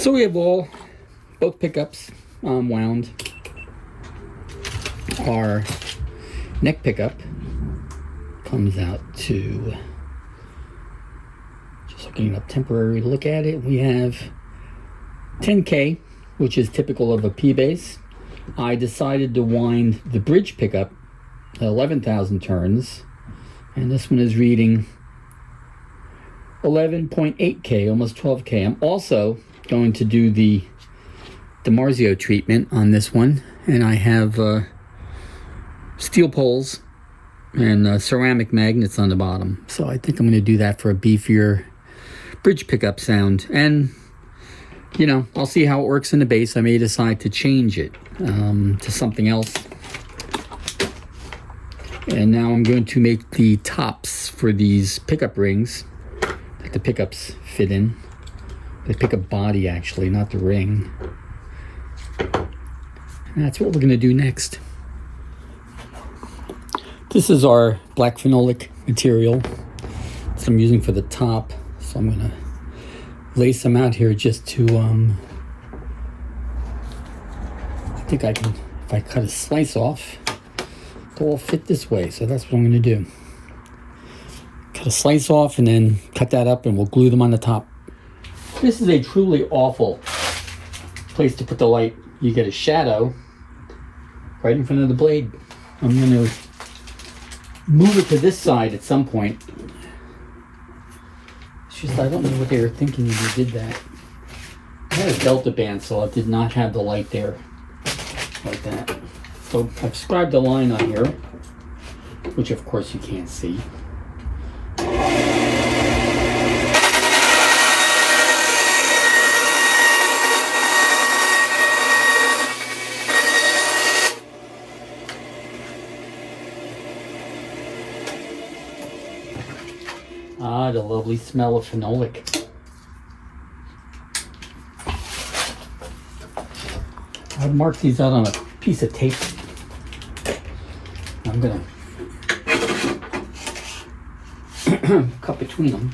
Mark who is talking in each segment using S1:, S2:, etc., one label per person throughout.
S1: So we have both pickups wound. Our neck pickup comes out to, just looking up temporary look at it, we have 10K, which is typical of a P-base. I decided to wind the bridge pickup at 11,000 turns, and this one is reading 11.8K, almost 12K. I'm also going to do the DiMarzio treatment on this one, and I have steel poles and ceramic magnets on the bottom. So I think I'm going to do that for a beefier bridge pickup sound. And, you know, I'll see how it works in the bass. I may decide to change it to something else. And now I'm going to make the tops for these pickup rings that the pickups fit in. The pickup body, actually, not the ring. And that's what we're going to do next. This is our black phenolic material that I'm using for the top. So I'm going to lay some out here just to, I think I can, if I cut a slice off, they'll all fit this way. So that's what I'm going to do. Cut a slice off and then cut that up and we'll glue them on the top. This is a truly awful place to put the light. You get a shadow right in front of the blade. I'm going to move it to this side at some point. It's just, I don't know what they were thinking when they did that. I had a Delta bandsaw. It did not have the light there like that. So I've scribed a line on here, which of course you can't see. Ah, the lovely smell of phenolic. I've marked these out on a piece of tape. I'm gonna cut between them.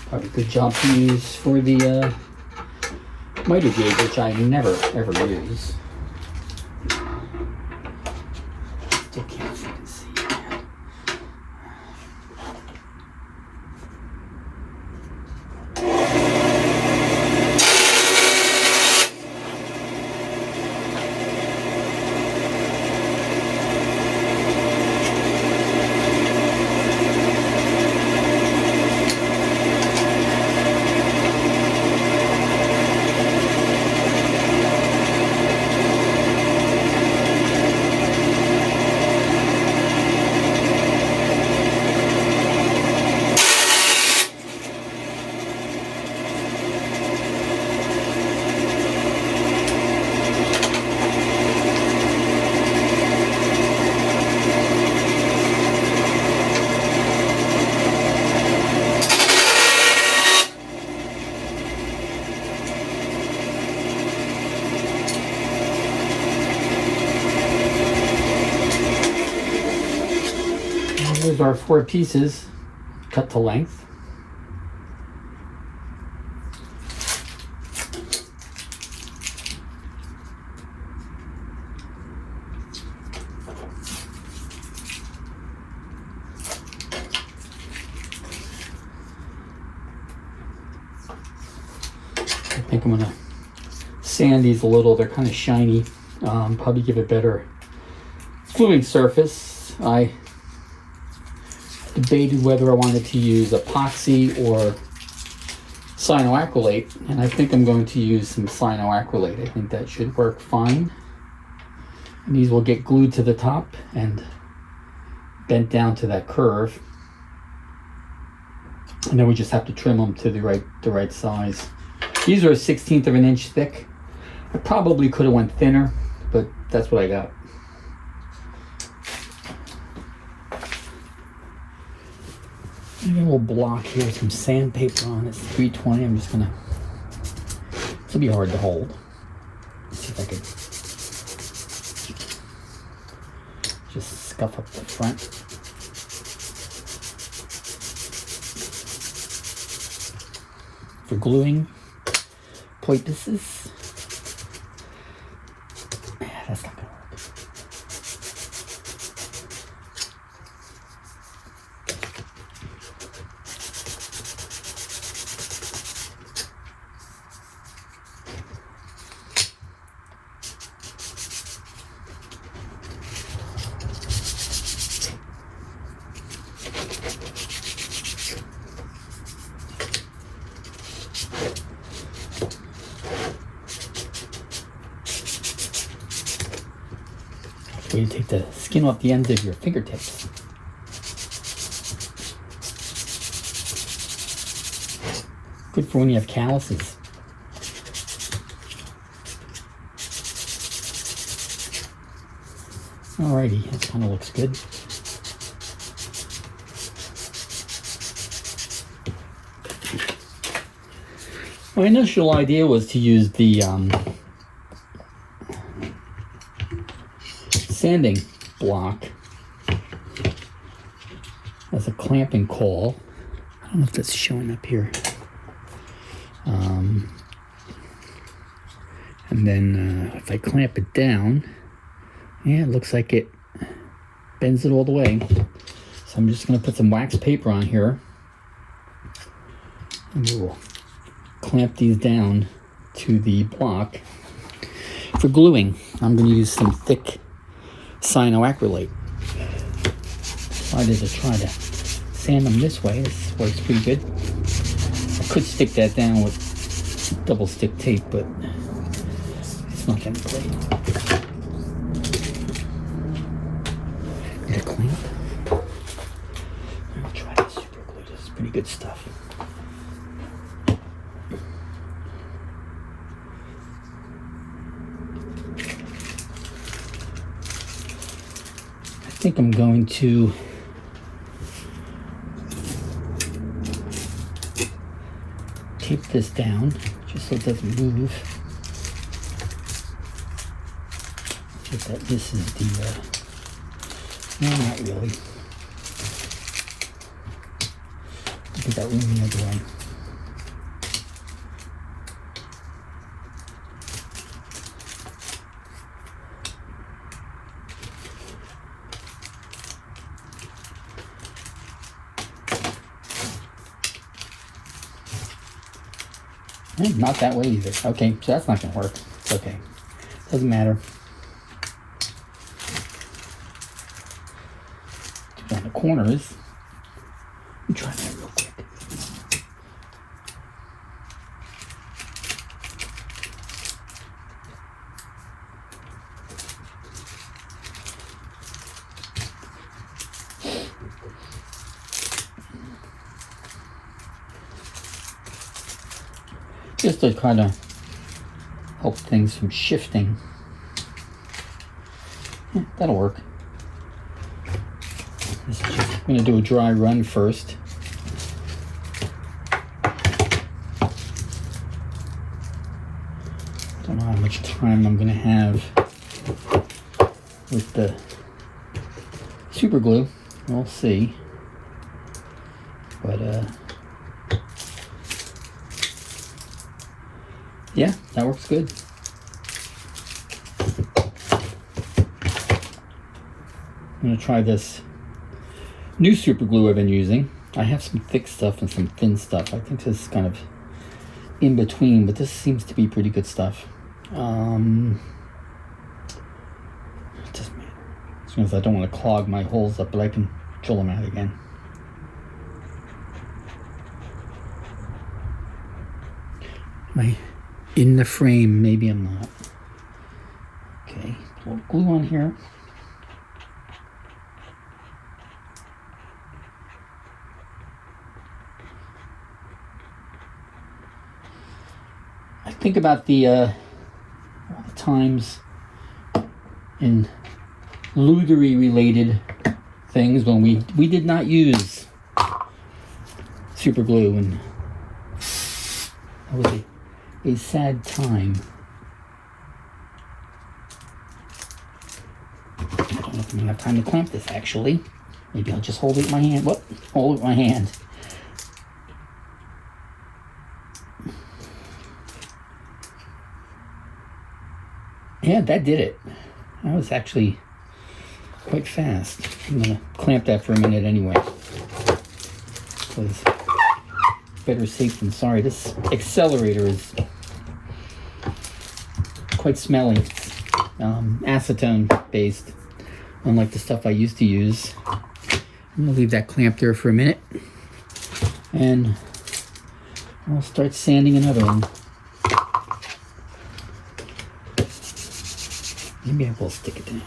S1: Probably a good job to use for the miter gauge, which I never ever use. Still can't fucking see that. Here's our 4 pieces cut to length. I think I'm gonna sand these a little. They're kind of shiny. Probably give it better gluing surface. I debated whether I wanted to use epoxy or cyanoacrylate, and I think I'm going to use some cyanoacrylate. I think that should work fine. And these will get glued to the top and bent down to that curve. And then we just have to trim them to the right size. These are a 1/16 of an inch thick. I probably could have went thinner, but that's what I got. Maybe a little block here with some sandpaper on it. It's 320. I'm just gonna. This will be hard to hold. Let's see if I could just scuff up the front. for gluing purposes. That's not gonna work. Where you take the skin off the ends of your fingertips. Good for when you have calluses. Alrighty, that kind of looks good. My initial idea was to use the sanding block as a clamping caul. I don't know if that's showing up here. And then if I clamp it down, yeah, it looks like it bends it all the way. So I'm just going to put some wax paper on here, and we will clamp these down to the block. For gluing, I'm going to use some thick cyanoacrylate. Decided to try to sand them this way. This works pretty good. I could stick that down with double stick tape, but it's not going to play. Need a clamp. I'll try this super glue. This is pretty good stuff. I think I'm going to tape this down just so it doesn't move. So that this is the no, not really. Get that room the other way. Not that way either. Okay, so that's not going to work. It's okay. Doesn't matter. On the corners. Let me try that real quick. Just to kind of help things from shifting. Yeah, that'll work. This is just, I'm going to do a dry run first. Don't know how much time I'm going to have with the super glue. We'll see. But yeah, that works good. I'm going to try this new super glue I've been using. I have some thick stuff and some thin stuff. I think this is kind of in between, but this seems to be pretty good stuff. It doesn't matter. As soon as I don't want to clog my holes up, but I can drill them out again. Am I in the frame? Maybe I'm not. Okay, put a little glue on here. I think about the times in luthery related things when we did not use super glue, and that was a sad time. I don't know if I'm gonna have time to clamp this actually. Maybe I'll just hold it in my hand. Whoop, hold it in my hand. Yeah, that did it. That was actually quite fast. I'm gonna clamp that for a minute anyway. Because better safe than sorry. This accelerator is quite smelly. It's acetone based, unlike the stuff I used to use. I'm gonna leave that clamp there for a minute, and I'll start sanding another one. Maybe I will stick it down.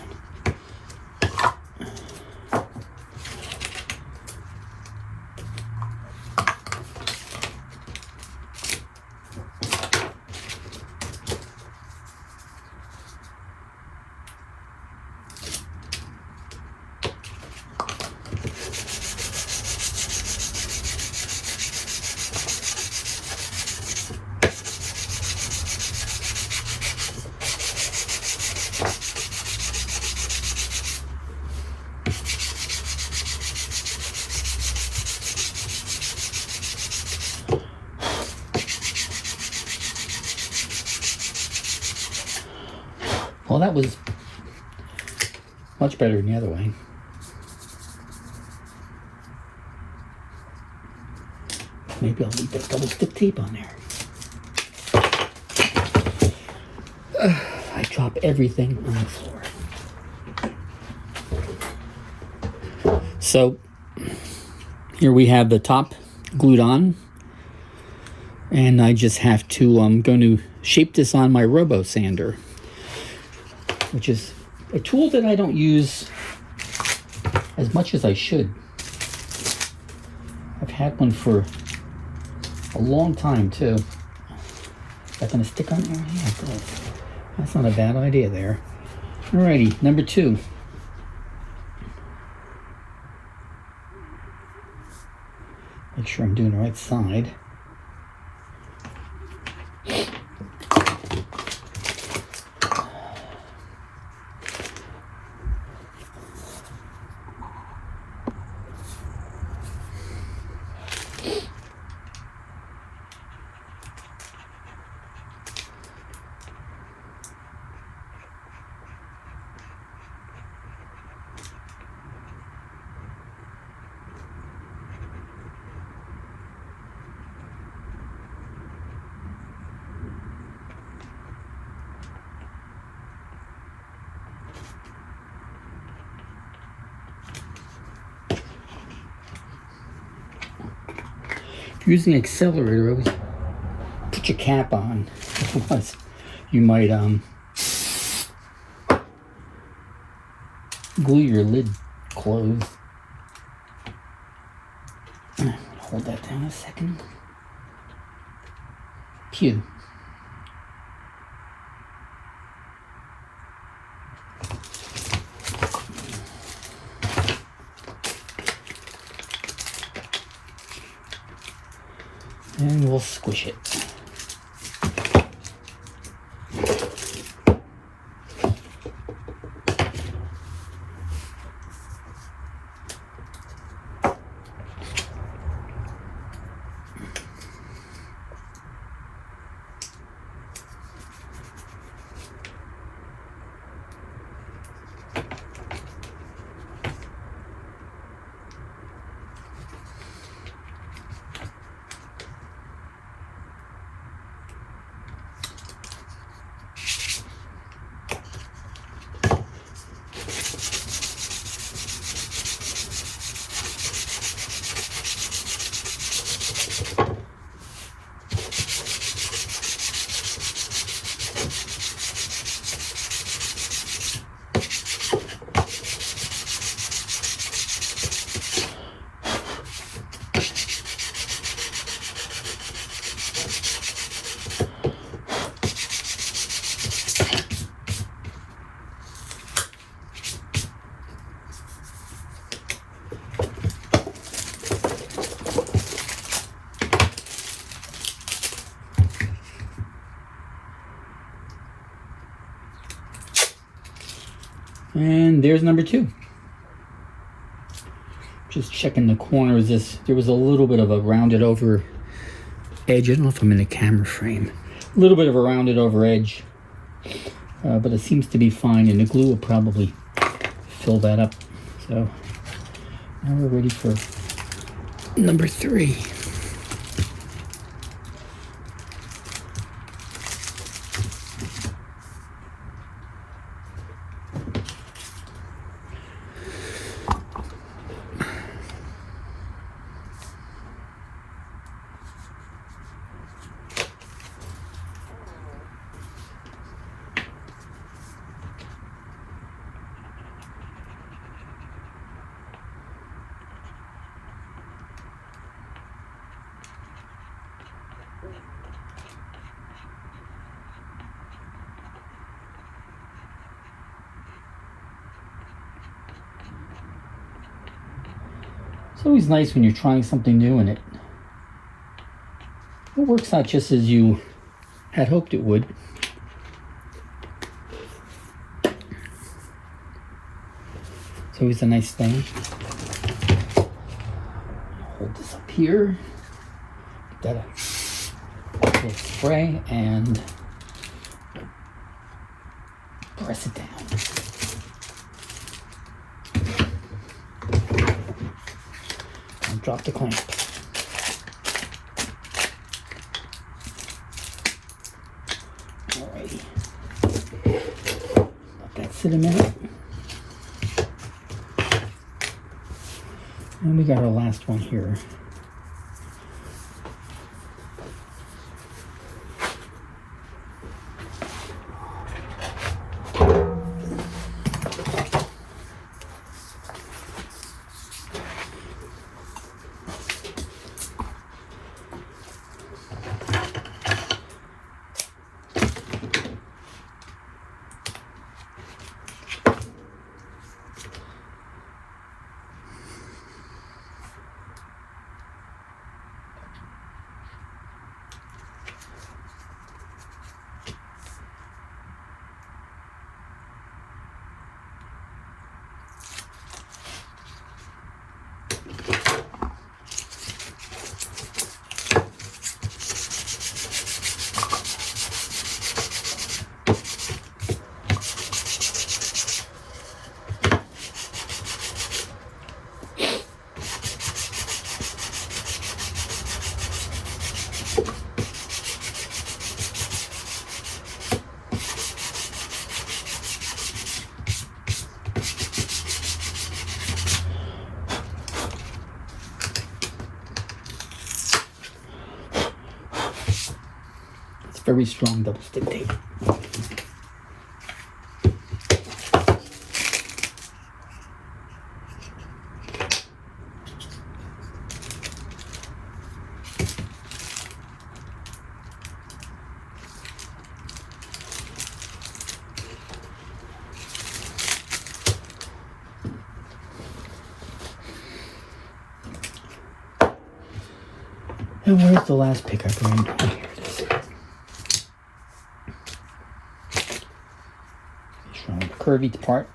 S1: Well, that was much better than the other way. Maybe I'll leave that double stick tape on there. I drop everything on the floor. So here we have the top glued on, and I just have to, I'm going to shape this on my Robo Sander, which is a tool that I don't use as much as I should. I've had one for a long time too. Is that going to stick on there? Yeah, it does. That's not a bad idea there. Alrighty, number 2. Make sure I'm doing the right side. Using an accelerator, always put your cap on. Otherwise, you might glue your lid closed. I'm gonna hold that down a second. Pew. And we'll squish it. And there's number 2. Just checking the corners. There was a little bit of a rounded over edge. I don't know if I'm in the camera frame. A little bit of a rounded over edge but it seems to be fine, and the glue will probably fill that up. So now we're ready for number 3. It's always nice when you're trying something new and it works out just as you had hoped it would. It's always a nice thing. Hold this up here. Get that a little spray and press it down. And drop the clamp. Alrighty. Let that sit a minute. And we got our last one here. Very strong double stick tape. And where's the last pick I bring? Oh, here it is. Showing the curvy part.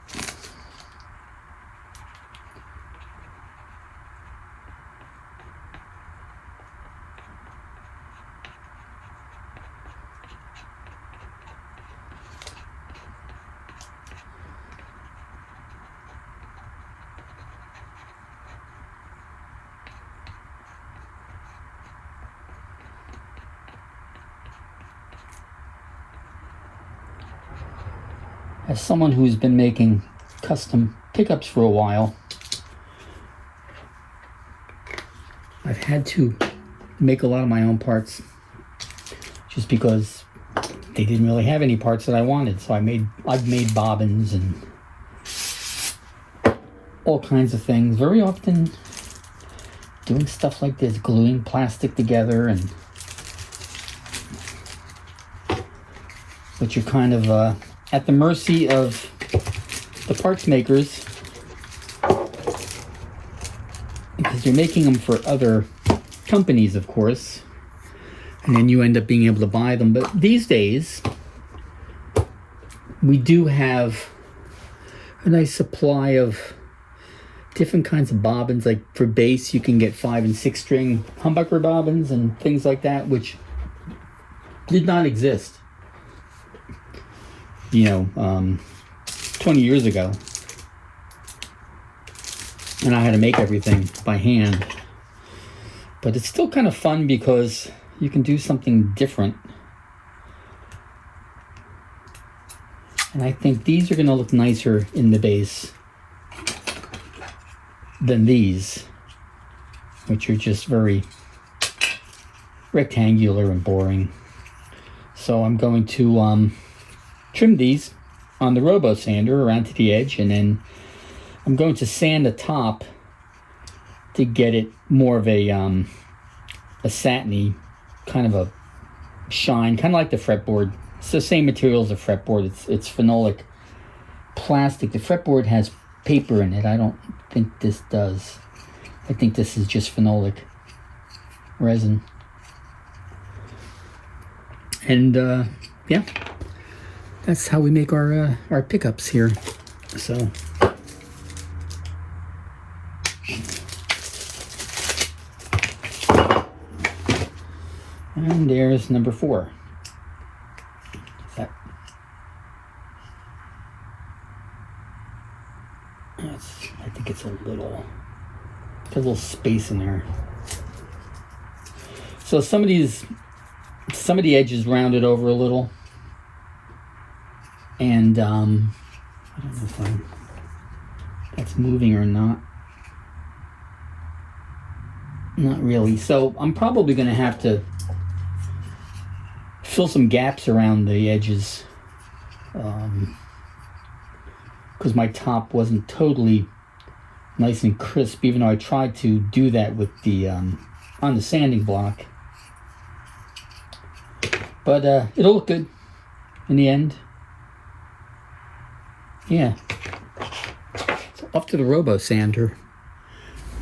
S1: As someone who's been making custom pickups for a while, I've had to make a lot of my own parts just because they didn't really have any parts that I wanted. So I've made bobbins and all kinds of things. Very often doing stuff like this, gluing plastic together, and but you're kind of at the mercy of the parts makers because you're making them for other companies, of course, and then you end up being able to buy them. But these days, we do have a nice supply of different kinds of bobbins. Like for bass, you can get 5 and 6 string humbucker bobbins and things like that, which did not exist 20 years ago. And I had to make everything by hand. But it's still kind of fun because you can do something different. And I think these are going to look nicer in the base than these, which are just very rectangular and boring. So I'm going to trim these on the robo sander around to the edge, and then I'm going to sand the top to get it more of a satiny kind of a shine, kind of like the fretboard. It's the same material as the fretboard. It's phenolic plastic. The fretboard has paper in it. I don't think this does. I think this is just phenolic resin. And yeah, that's how we make our pickups here. So. And there's number 4. I think it's a little space in there. So some of the edges rounded over a little, and I don't know if that's moving or not. Not really. So I'm probably going to have to fill some gaps around the edges, because my top wasn't totally nice and crisp, even though I tried to do that with the on the sanding block. But it'll look good in the end. Yeah. So up to the robo sander.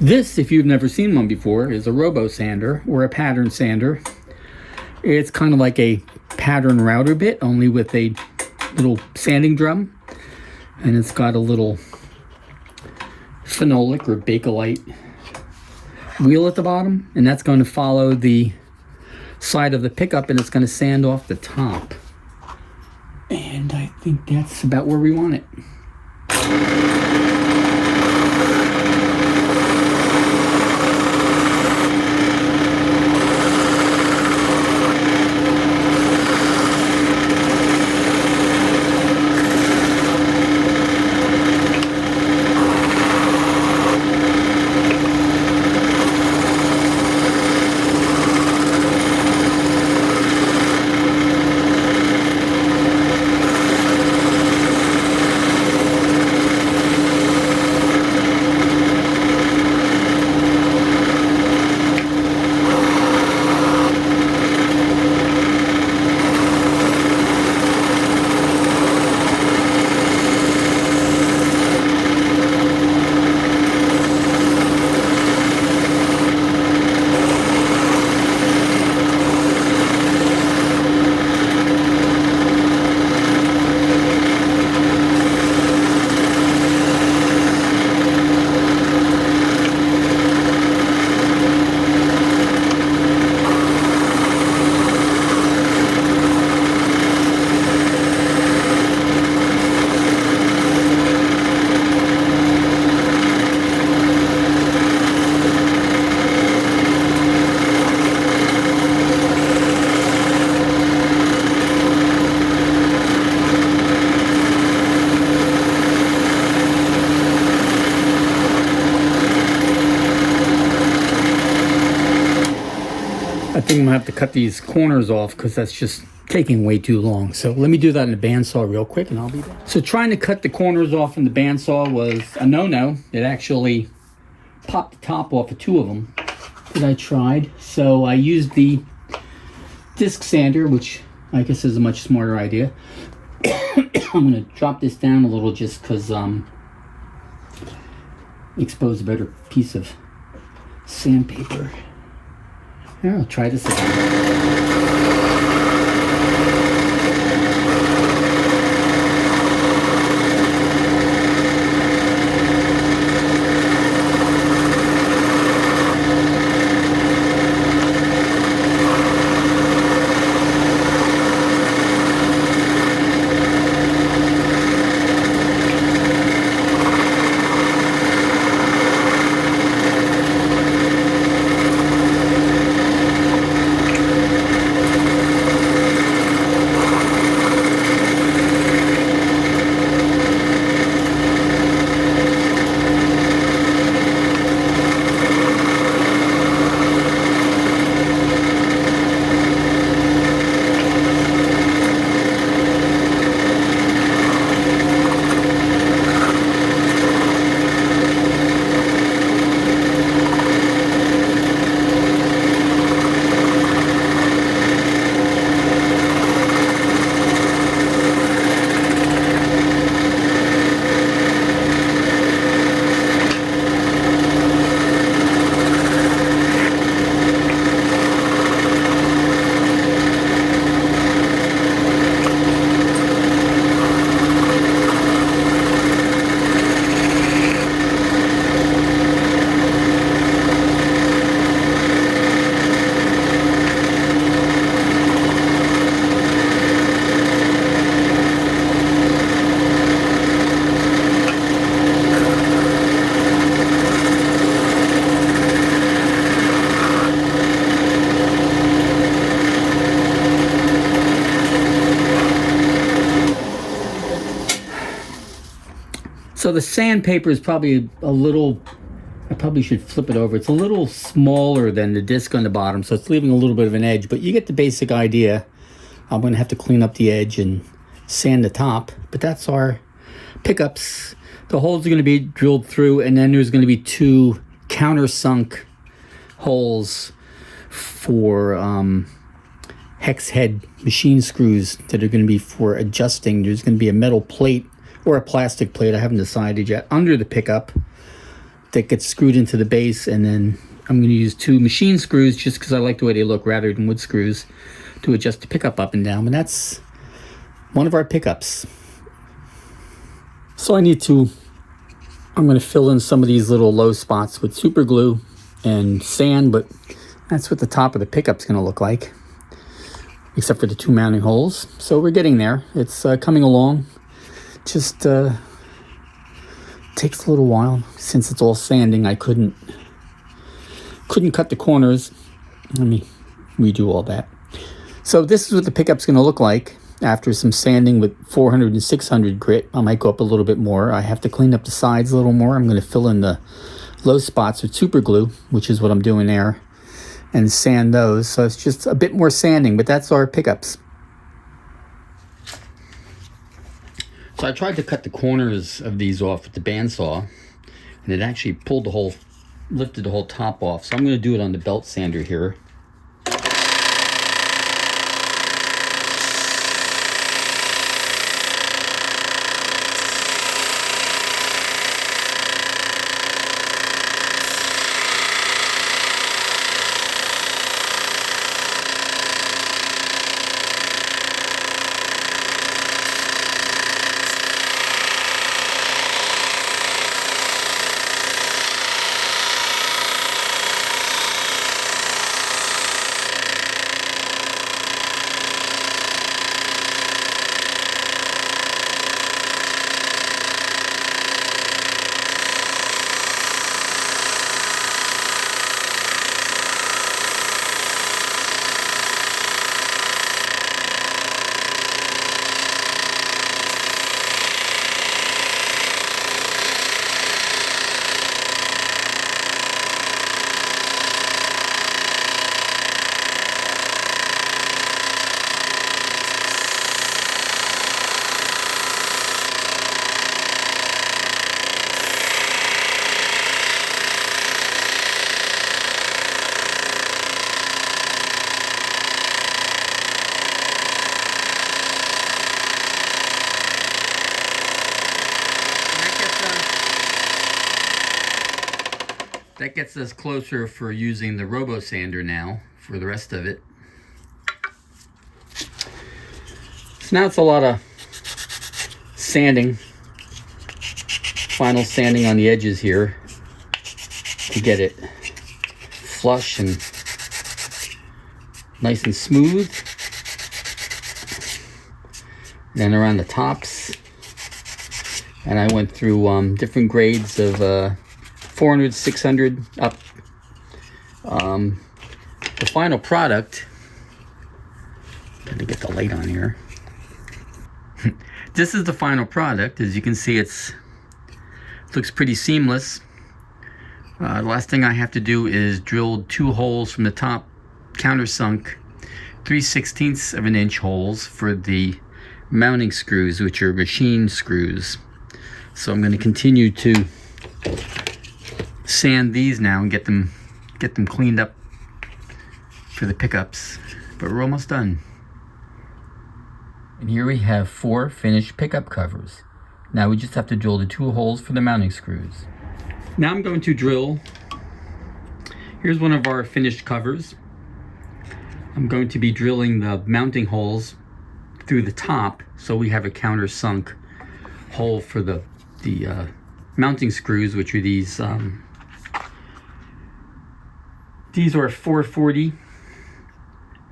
S1: This, if you've never seen one before, is a robo sander or a pattern sander. It's kind of like a pattern router bit, only with a little sanding drum. And it's got a little phenolic or Bakelite wheel at the bottom. And that's going to follow the side of the pickup, and it's going to sand off the top. And I think that's about where we want it. I think I'm going to have to cut these corners off because that's just taking way too long. So let me do that in the bandsaw real quick and I'll be back. So trying to cut the corners off in the bandsaw was a no-no. It actually popped the top off of 2 of them that I tried. So I used the disc sander, which I guess is a much smarter idea. I'm going to drop this down a little just because expose a better piece of sandpaper. Here, I'll try this again. So the sandpaper is probably a little, I probably should flip it over. It's a little smaller than the disc on the bottom, so it's leaving a little bit of an edge, but you get the basic idea. I'm going to have to clean up the edge and sand the top, but that's our pickups. The holes are going to be drilled through, and then there's going to be 2 countersunk holes for hex head machine screws that are going to be for adjusting. There's going to be a metal plate or a plastic plate, I haven't decided yet, under the pickup that gets screwed into the base, and then I'm going to use 2 machine screws just because I like the way they look rather than wood screws to adjust the pickup up and down. And that's one of our pickups. So I'm going to fill in some of these little low spots with super glue and sand, but that's what the top of the pickup's going to look like, except for the 2 mounting holes. So we're getting there. It's coming along. Just takes a little while. Since it's all sanding, I couldn't cut the corners. Let me redo all that. So this is what the pickup's going to look like after some sanding with 400 and 600 grit. I might go up a little bit more. I have to clean up the sides a little more. I'm going to fill in the low spots with super glue, which is what I'm doing there, and sand those. So it's just a bit more sanding, but that's our pickups. So I tried to cut the corners of these off with the bandsaw, and it actually lifted the whole top off. So I'm going to do it on the belt sander here. That gets us closer for using the robo sander now for the rest of it. So now it's a lot of sanding, final sanding on the edges here to get it flush and nice and smooth. Then around the tops, and I went through different grades of 400, 600 up. The final product, gotta get the light on here. This is the final product. As you can see, it looks pretty seamless. The last thing I have to do is drill 2 holes from the top countersunk 3/16 of an inch holes for the mounting screws, which are machine screws. So I'm going to continue to sand these now and get them cleaned up for the pickups, but we're almost done. And here we have 4 finished pickup covers. Now we just have to drill the 2 holes for the mounting screws. Now I'm going to drill, here's one of our finished covers. I'm going to be drilling the mounting holes through the top, so we have a countersunk hole for the mounting screws, which are these are 440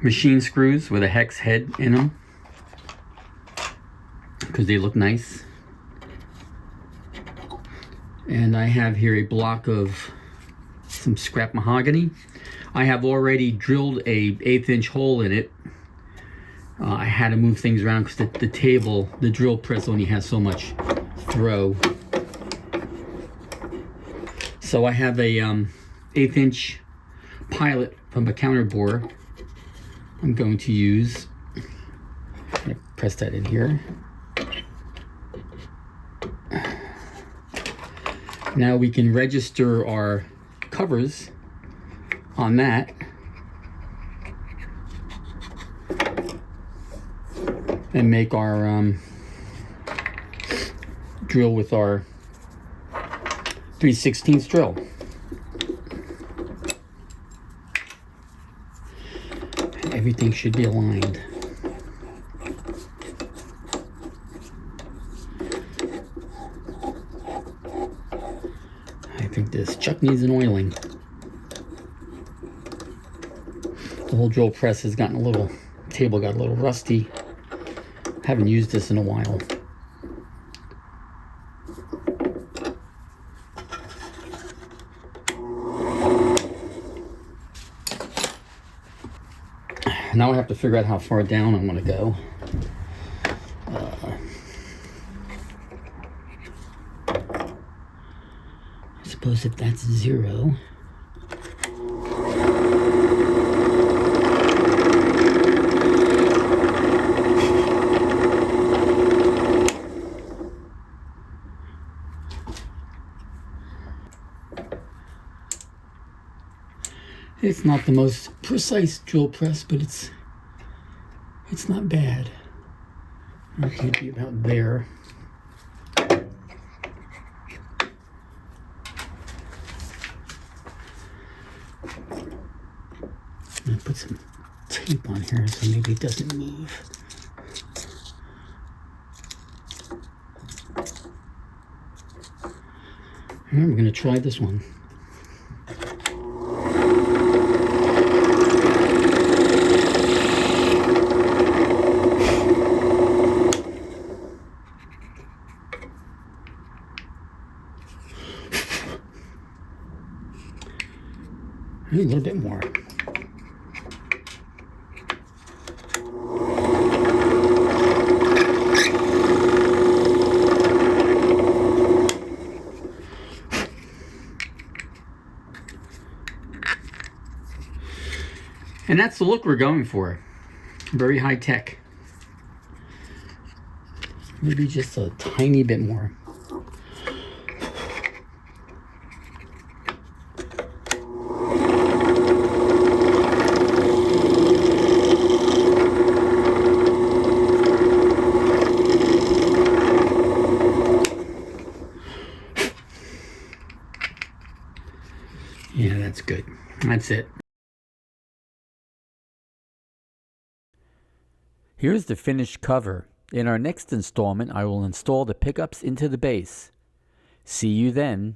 S1: machine screws with a hex head in them because they look nice. And I have here a block of some scrap mahogany. I have already drilled a 1/8 inch hole in it. I had to move things around because the table, the drill press only has so much throw. So I have a 1/8 inch pilot from a counter bore I'm going to use. I'm going to press that in here. Now we can register our covers on that. And make our drill with our 3/16 drill. Everything should be aligned. I think this chuck needs an oiling. The whole drill press has gotten a little, table got a little rusty. Haven't used this in a while. Now I have to figure out how far down I'm going to go. I suppose if that's 0. It's not the most precise drill press, but it's not bad. It can be about there. I'm gonna put some tape on here so maybe it doesn't move. All right, we're gonna try this one. A little bit more. And that's the look we're going for. Very high tech. Maybe just a tiny bit more. Yeah, that's good. That's it.
S2: Here's the finished cover. In our next installment, I will install the pickups into the base. See you then.